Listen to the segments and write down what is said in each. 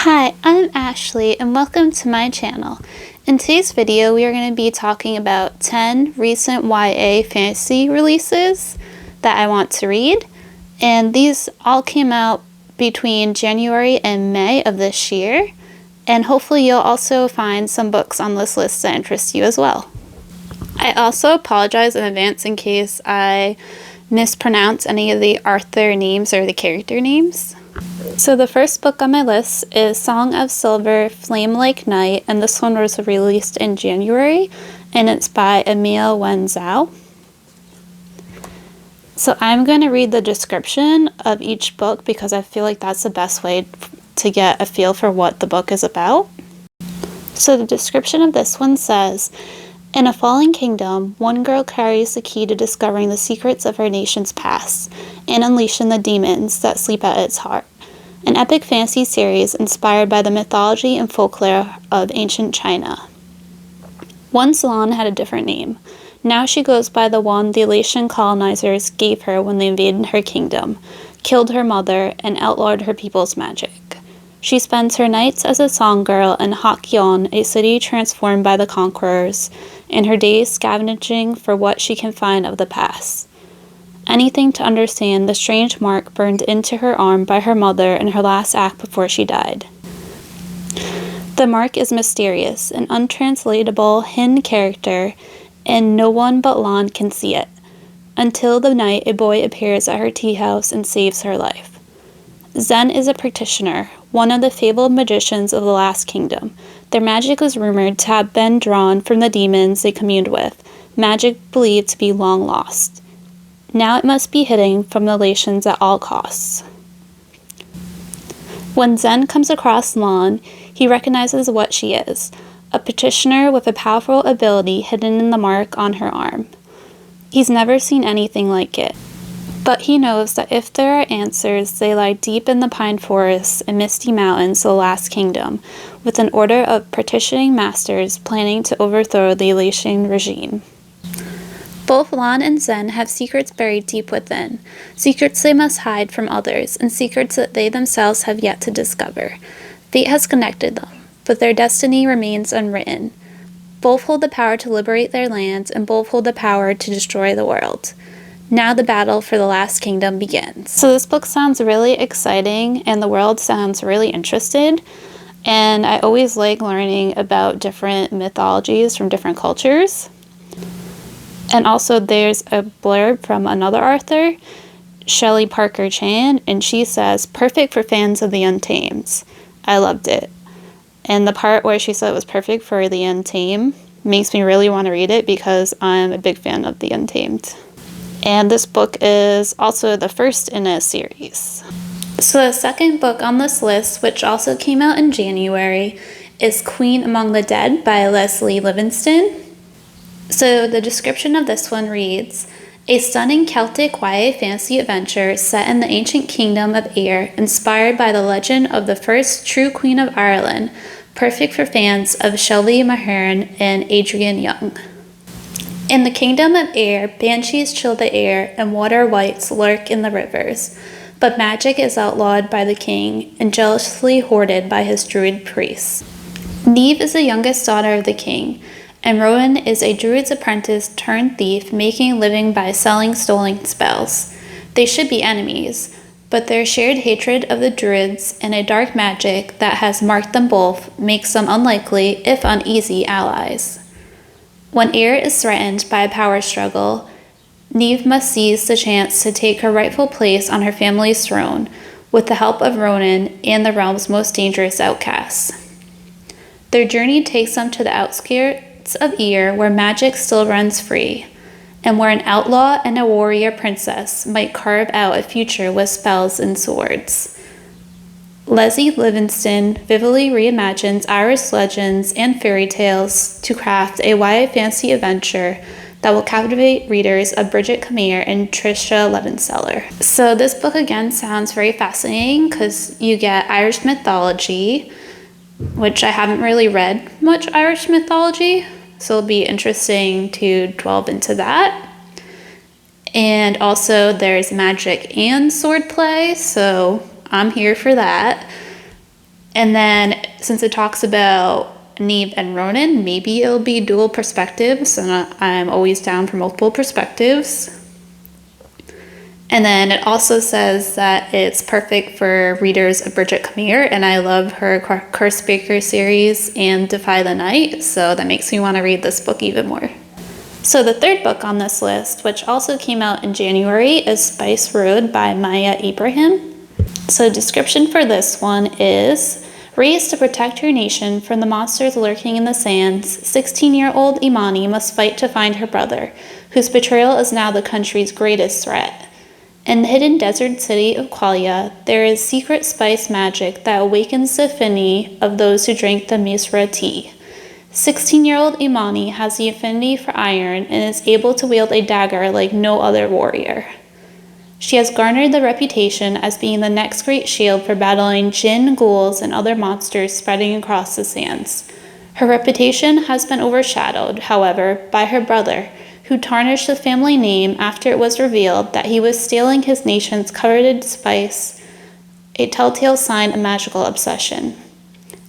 Hi, I'm Ashley and welcome to my channel. In today's video, we are going to be talking about 10 recent YA fantasy releases that I want to read. And these all came out between January and May of this year. And hopefully you'll also find some books on this list that interest you as well. I also apologize in advance in case I mispronounce any of the author names or the character names. So the first book on my list is Song of Silver, Flame Like Night, and this one was released in January, and it's by Emil Wen Zhao. So I'm going to read the description of each book because I feel like that's the best way to get a feel for what the book is about. So the description of this one says, in a fallen kingdom, one girl carries the key to discovering the secrets of her nation's past and unleashing the demons that sleep at its heart. An epic fantasy series inspired by the mythology and folklore of ancient China. Once Lan had a different name. Now she goes by the one the Latian colonizers gave her when they invaded her kingdom, killed her mother, and outlawed her people's magic. She spends her nights as a song girl in Hakyeon, a city transformed by the conquerors, and her days scavenging for what she can find of the past. Anything to understand the strange mark burned into her arm by her mother in her last act before she died. The mark is mysterious, an untranslatable hidden character, and no one but Lan can see it, until the night a boy appears at her tea house and saves her life. Zen is a practitioner, one of the fabled magicians of the Last Kingdom. Their magic was rumored to have been drawn from the demons they communed with, magic believed to be long lost. Now it must be hidden from the Latians at all costs. When Zen comes across Lan, he recognizes what she is, a practitioner with a powerful ability hidden in the mark on her arm. He's never seen anything like it, but he knows that if there are answers, they lie deep in the pine forests and misty mountains of the Last Kingdom, with an order of practicing masters planning to overthrow the Latian regime. Both Lan and Zen have secrets buried deep within, secrets they must hide from others, and secrets that they themselves have yet to discover. Fate has connected them, but their destiny remains unwritten. Both hold the power to liberate their lands, and both hold the power to destroy the world. Now the battle for the Last Kingdom begins. So this book sounds really exciting, and the world sounds really interested. And I always like learning about different mythologies from different cultures. And also there's a blurb from another author, Shelley Parker Chan, and she says, perfect for fans of the Untamed. I loved it. And the part where she said it was perfect for the Untamed makes me really want to read it because I'm a big fan of the Untamed. And this book is also the first in a series. So the second book on this list, which also came out in January, is Queen Among the Dead by Leslie Livingston. So the description of this one reads, a stunning Celtic YA fantasy adventure set in the ancient kingdom of Ayr, inspired by the legend of the first true Queen of Ireland, perfect for fans of Shelley Maherne and Adrienne Young. In the kingdom of Ayr, banshees chill the air and water wights lurk in the rivers, but magic is outlawed by the king and jealously hoarded by his druid priests. Neve is the youngest daughter of the king, and Rowan is a druid's apprentice turned thief making a living by selling stolen spells. They should be enemies, but their shared hatred of the druids and a dark magic that has marked them both makes them unlikely, if uneasy, allies. When Ayr is threatened by a power struggle, Neve must seize the chance to take her rightful place on her family's throne with the help of Ronan and the realm's most dangerous outcasts. Their journey takes them to the outskirts of Ayr, where magic still runs free, and where an outlaw and a warrior princess might carve out a future with spells and swords. Leslie Livingston vividly reimagines Irish legends and fairy tales to craft a YA fantasy adventure that will captivate readers of Bridget Khmer and Tricia Levenseller. So this book again sounds very fascinating because you get Irish mythology, which I haven't really read much Irish mythology, so it'll be interesting to delve into that. And also there's magic and swordplay, so I'm here for that. And then since it talks about Neve and Ronan, maybe it'll be dual perspectives, and I'm always down for multiple perspectives. And then it also says that it's perfect for readers of Bridget Khmer, and I love her Cursebreaker series and Defy the Night, so that makes me want to read this book even more. So the third book on this list, which also came out in January, is Spice Road by Maya Abraham. So description for this one is, raised to protect her nation from the monsters lurking in the sands, 16-year-old Imani must fight to find her brother, whose betrayal is now the country's greatest threat. In the hidden desert city of Qualia, there is secret spice magic that awakens the affinity of those who drink the Misra tea. 16-year-old Imani has the affinity for iron and is able to wield a dagger like no other warrior. She has garnered the reputation as being the next great shield for battling jinn, ghouls, and other monsters spreading across the sands. Her reputation has been overshadowed, however, by her brother, who tarnished the family name after it was revealed that he was stealing his nation's coveted spice, a telltale sign of magical obsession.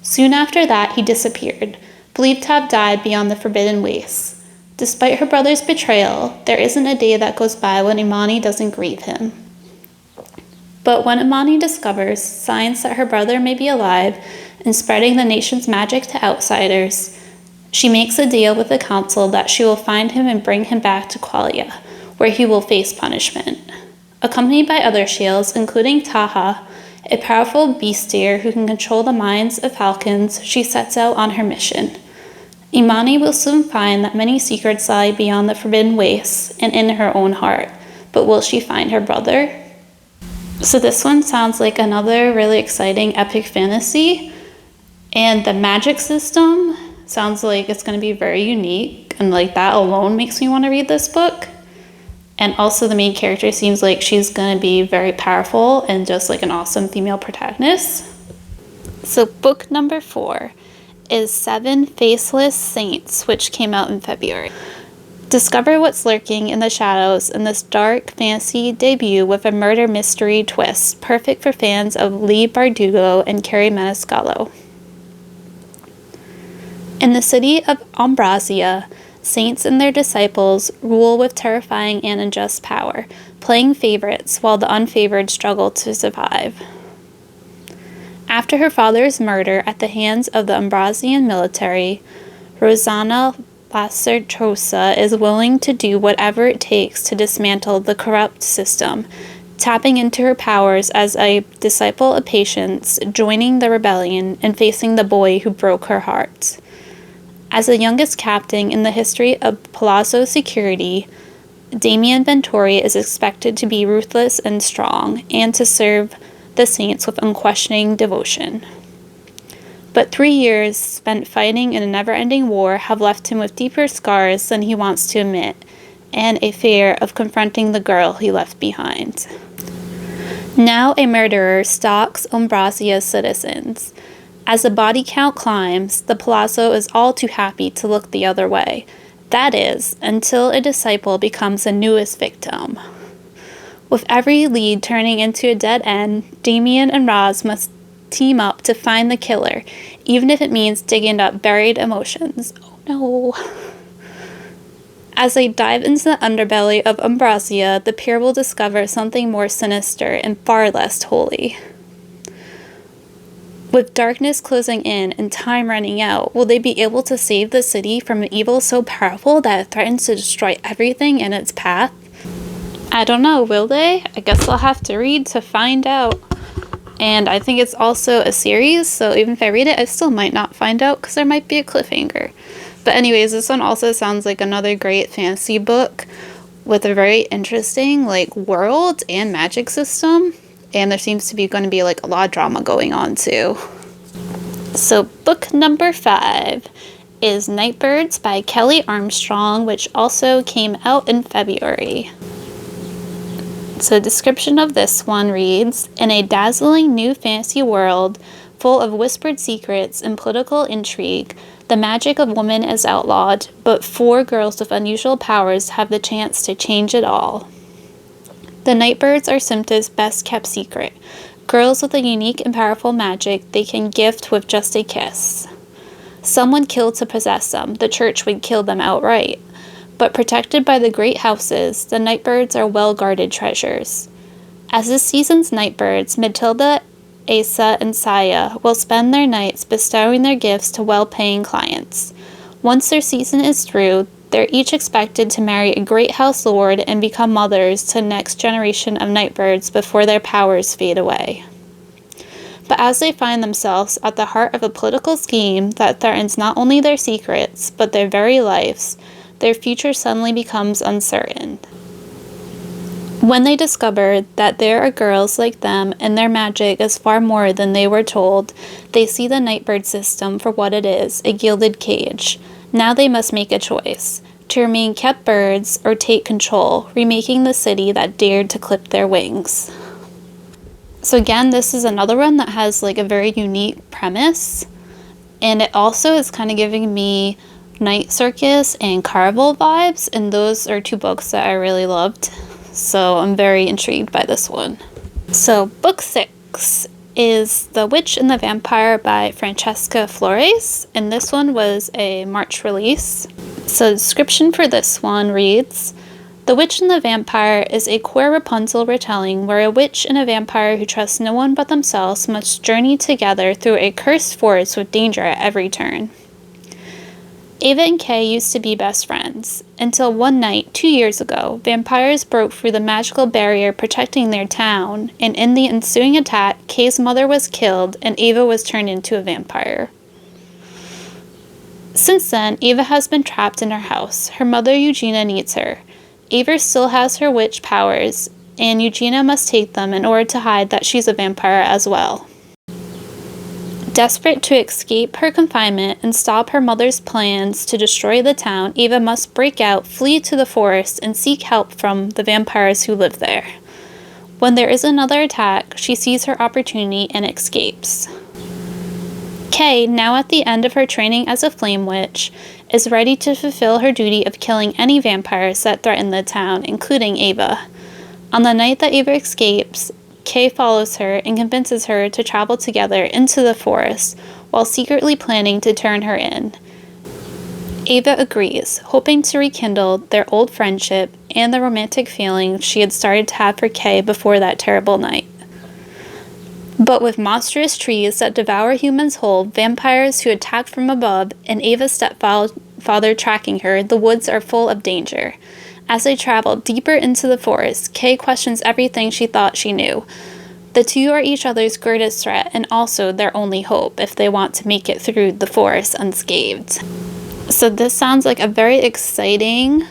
Soon after that, he disappeared, believed to have died beyond the Forbidden Wastes. Despite her brother's betrayal, there isn't a day that goes by when Imani doesn't grieve him. But when Imani discovers signs that her brother may be alive and spreading the nation's magic to outsiders, she makes a deal with the council that she will find him and bring him back to Qualia, where he will face punishment. Accompanied by other shields, including Taha, a powerful bestiar who can control the minds of falcons, she sets out on her mission. Imani will soon find that many secrets lie beyond the Forbidden Wastes and in her own heart, but will she find her brother? So this one sounds like another really exciting epic fantasy, and the magic system sounds like it's going to be very unique, and like that alone makes me want to read this book. And also the main character seems like she's going to be very powerful and just like an awesome female protagonist. So book number 4 is 7 Faceless Saints, which came out in February. Discover what's lurking in the shadows in this dark fantasy debut with a murder mystery twist, perfect for fans of Leigh Bardugo and Carrie Maniscalco. In the city of Ambracia, saints and their disciples rule with terrifying and unjust power, playing favorites while the unfavored struggle to survive. After her father's murder at the hands of the Ambracian military, Rosanna Lacertosa is willing to do whatever it takes to dismantle the corrupt system, tapping into her powers as a disciple of Patience, joining the rebellion and facing the boy who broke her heart. As the youngest captain in the history of Palazzo Security, Damien Ventori is expected to be ruthless and strong, and to serve the saints with unquestioning devotion. But 3 years spent fighting in a never-ending war have left him with deeper scars than he wants to admit, and a fear of confronting the girl he left behind. Now a murderer stalks Ambracia's citizens. As the body count climbs, the Palazzo is all too happy to look the other way. That is, until a disciple becomes the newest victim. With every lead turning into a dead end, Damien and Roz must team up to find the killer, even if it means digging up buried emotions. Oh no. As they dive into the underbelly of Ambracia, the pair will discover something more sinister and far less holy. With darkness closing in and time running out, will they be able to save the city from an evil so powerful that it threatens to destroy everything in its path? I don't know, will they? I guess I'll have to read to find out. And I think it's also a series, so even if I read it, I still might not find out because there might be a cliffhanger. But anyways, this one also sounds like another great fantasy book with a very interesting world and magic system. And there seems to be going to be a lot of drama going on too. So book number 5 is Nightbirds by Kelly Armstrong, which also came out in February. So description of this one reads, in a dazzling new fantasy world full of whispered secrets and political intrigue, the magic of woman is outlawed, but 4 girls with unusual powers have the chance to change it all. The Nightbirds are Simta's best-kept secret, girls with a unique and powerful magic they can gift with just a kiss. Some would kill to possess them, the church would kill them outright. But protected by the great houses, the nightbirds are well-guarded treasures. As this season's nightbirds, Matilda, Asa, and Saya will spend their nights bestowing their gifts to well-paying clients. Once their season is through, they're each expected to marry a great house lord and become mothers to the next generation of nightbirds before their powers fade away. But as they find themselves at the heart of a political scheme that threatens not only their secrets, but their very lives, their future suddenly becomes uncertain. When they discover that there are girls like them and their magic is far more than they were told, they see the nightbird system for what it is, a gilded cage. Now they must make a choice, to remain kept birds or take control, remaking the city that dared to clip their wings. So again, this is another one that has like a very unique premise, and it also is kind of giving me Night Circus and Carnival vibes, and those are two books that I really loved, so I'm very intrigued by this one. So book 6 is The Witch and the Vampire by Francesca Flores, and this one was a March release. So the description for this one reads, The Witch and the Vampire is a queer Rapunzel retelling where a witch and a vampire who trust no one but themselves must journey together through a cursed forest with danger at every turn. Ava and Kay used to be best friends, until one night, 2 years ago, vampires broke through the magical barrier protecting their town, and in the ensuing attack, Kay's mother was killed and Ava was turned into a vampire. Since then, Ava has been trapped in her house. Her mother, Eugenia, needs her. Ava still has her witch powers, and Eugenia must take them in order to hide that she's a vampire as well. Desperate to escape her confinement and stop her mother's plans to destroy the town, Ava must break out, flee to the forest, and seek help from the vampires who live there. When there is another attack, she sees her opportunity and escapes. Kay, now at the end of her training as a flame witch, is ready to fulfill her duty of killing any vampires that threaten the town, including Ava. On the night that Ava escapes, Kay follows her and convinces her to travel together into the forest while secretly planning to turn her in. Ava agrees, hoping to rekindle their old friendship and the romantic feelings she had started to have for Kay before that terrible night. But with monstrous trees that devour humans whole, vampires who attack from above, and Ava's stepfather tracking her, the woods are full of danger. As they travel deeper into the forest, Kay questions everything she thought she knew. The two are each other's greatest threat and also their only hope if they want to make it through the forest unscathed. So this sounds like a very exciting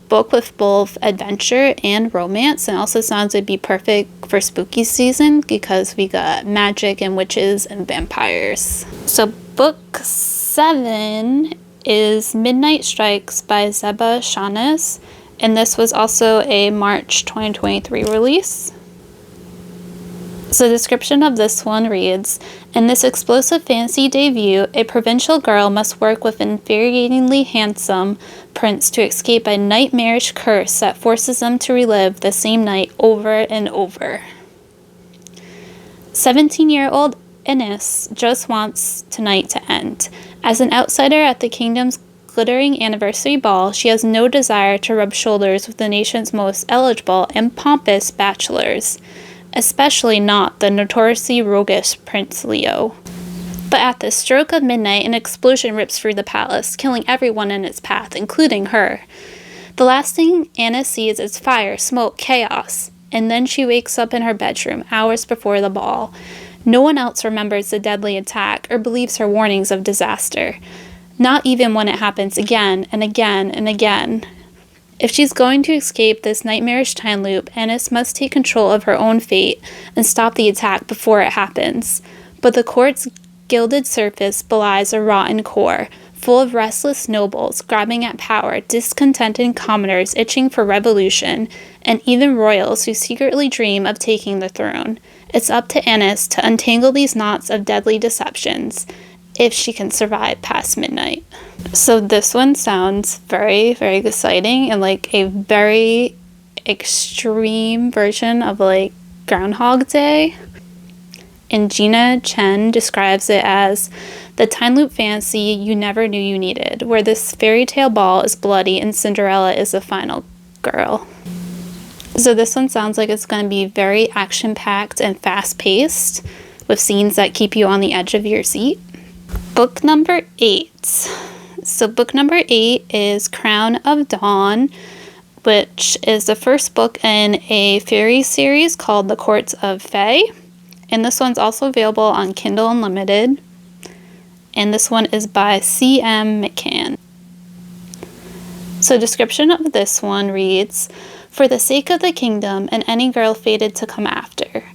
book with both adventure and romance, and also sounds like it'd be perfect for spooky season because we got magic and witches and vampires. So book 7 is Midnight Strikes by Zeba Shanes, and this was also a March 2023 release. So the description of this one reads, in this explosive fantasy debut, a provincial girl must work with an infuriatingly handsome prince to escape a nightmarish curse that forces them to relive the same night over and over. 17-year-old Ines just wants tonight to end. As an outsider at the kingdom's glittering anniversary ball, she has no desire to rub shoulders with the nation's most eligible and pompous bachelors, especially not the notoriously roguish Prince Leo. But at the stroke of midnight, an explosion rips through the palace, killing everyone in its path, including her. The last thing Anna sees is fire, smoke, chaos, and then she wakes up in her bedroom, hours before the ball. No one else remembers the deadly attack or believes her warnings of disaster. Not even when it happens again and again and again. If she's going to escape this nightmarish time loop, Ines must take control of her own fate and stop the attack before it happens. But the court's gilded surface belies a rotten core, full of restless nobles grabbing at power, discontented commoners itching for revolution, and even royals who secretly dream of taking the throne. It's up to Ines to untangle these knots of deadly deceptions, if she can survive past midnight. So this one sounds very, very exciting and like a very extreme version of like Groundhog Day. and Gina Chen describes it as the time loop fantasy you never knew you needed, where this fairy tale ball is bloody and Cinderella is the final girl. So this one sounds like it's going to be very action-packed and fast-paced, with scenes that keep you on the edge of your seat. Book number 8. So book number 8 is Crown of Dawn, which is the first book in a fairy series called The Courts of Fae. And this one's also available on Kindle Unlimited. And this one is by C.M. McCann. So description of this one reads, "For the sake of the kingdom and any girl fated to come after.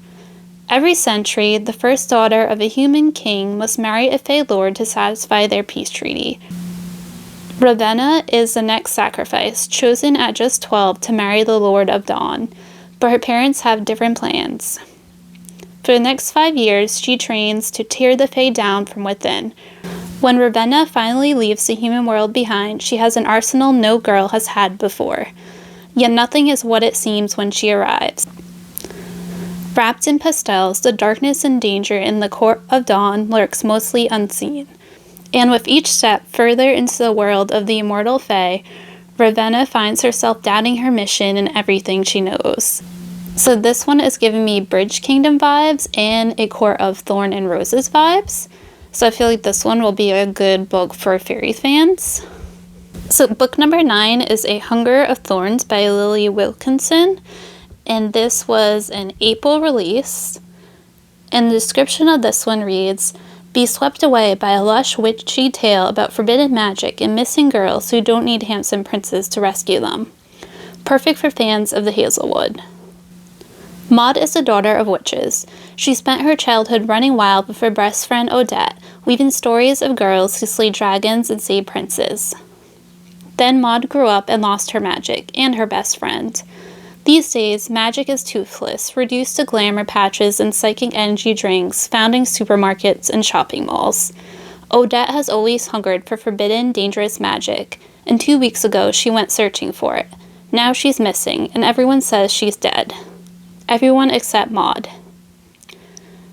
Every century, the first daughter of a human king must marry a Fae lord to satisfy their peace treaty. Ravenna is the next sacrifice, chosen at just 12 to marry the Lord of Dawn, but her parents have different plans. For the next 5 years, she trains to tear the Fae down from within. When Ravenna finally leaves the human world behind, she has an arsenal no girl has had before. Yet nothing is what it seems when she arrives. Wrapped in pastels, the darkness and danger in the Court of Dawn lurks mostly unseen. And with each step further into the world of the immortal Fae, Ravenna finds herself doubting her mission and everything she knows." So this one is giving me Bridge Kingdom vibes and A Court of Thorn and Roses vibes. So I feel like this one will be a good book for fairy fans. So book number 9 is A Hunger of Thorns by Lily Wilkinson. And this was an April release. And the description of this one reads, "Be swept away by a lush, witchy tale about forbidden magic and missing girls who don't need handsome princes to rescue them. Perfect for fans of the Hazelwood." Maud is the daughter of witches. She spent her childhood running wild with her best friend Odette, weaving stories of girls who slay dragons and save princes. Then Maud grew up and lost her magic, and her best friend. These days, magic is toothless, reduced to glamour patches and psychic energy drinks found in supermarkets and shopping malls. Odette has always hungered for forbidden, dangerous magic, and 2 weeks ago she went searching for it. Now she's missing, and everyone says she's dead. Everyone except Maud.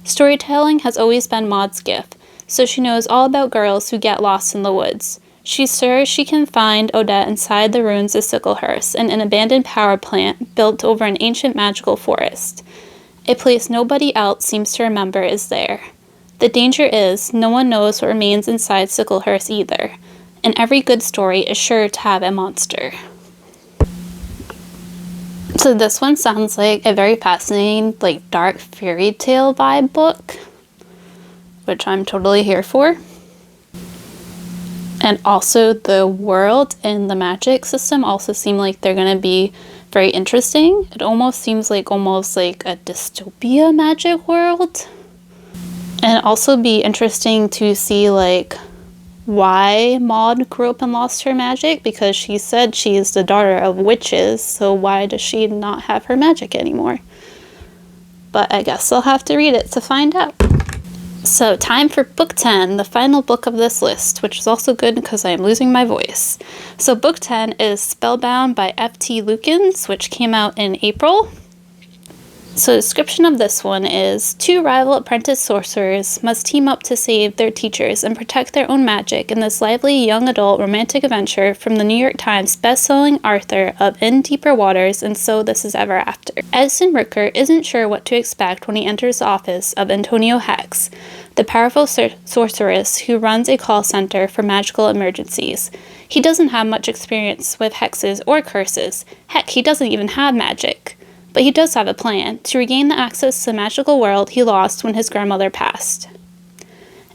Storytelling has always been Maud's gift, so she knows all about girls who get lost in the woods. She's sure she can find Odette inside the ruins of Sicklehurst in an abandoned power plant built over an ancient magical forest. A place nobody else seems to remember is there. The danger is, no one knows what remains inside Sicklehurst either, and every good story is sure to have a monster. So this one sounds like a very fascinating, dark fairy tale vibe book, which I'm totally here for. And also the world and the magic system also seem like they're going to be very interesting. It almost seems like a dystopia magic world. And it'd also be interesting to see why Maud grew up and lost her magic, because she said she's the daughter of witches, so why does she not have her magic anymore? But I guess I'll have to read it to find out. So time for book 10, the final book of this list, which is also good because I am losing my voice. So book 10 is Spellbound by F.T. Lukens, which came out in April. So the description of this one is, 2 rival apprentice sorcerers must team up to save their teachers and protect their own magic in this lively young adult romantic adventure from the New York Times bestselling author of In Deeper Waters and So This Is Ever After. Edison Ricker isn't sure what to expect when he enters the office of Antonio Hex, the powerful sorceress who runs a call center for magical emergencies. He doesn't have much experience with hexes or curses. Heck, he doesn't even have magic. But he does have a plan to regain the access to the magical world he lost when his grandmother passed.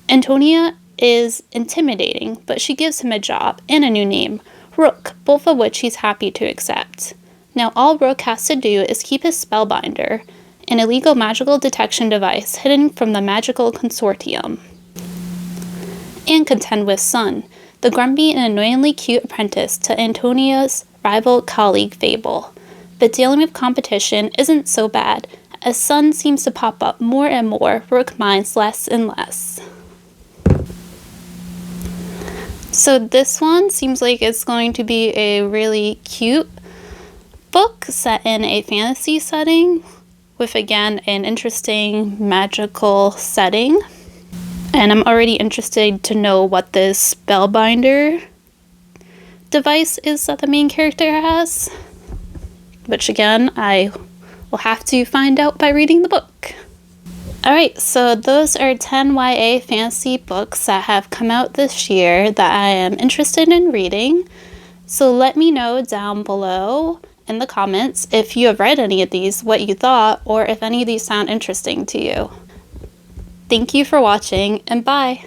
Antonia is intimidating, but she gives him a job and a new name, Rook, both of which he's happy to accept. Now all Rook has to do is keep his spellbinder, an illegal magical detection device hidden from the Magical Consortium, and contend with Sun, the grumpy and annoyingly cute apprentice to Antonia's rival colleague Fable. But dealing with competition isn't so bad. As Sun seems to pop up more and more, Rook minds less and less. So this one seems like it's going to be a really cute book set in a fantasy setting with, again, an interesting magical setting. And I'm already interested to know what this spellbinder device is that the main character has, which again, I will have to find out by reading the book. Alright, so those are 10 YA fantasy books that have come out this year that I am interested in reading. So let me know down below in the comments if you have read any of these, what you thought, or if any of these sound interesting to you. Thank you for watching, and bye!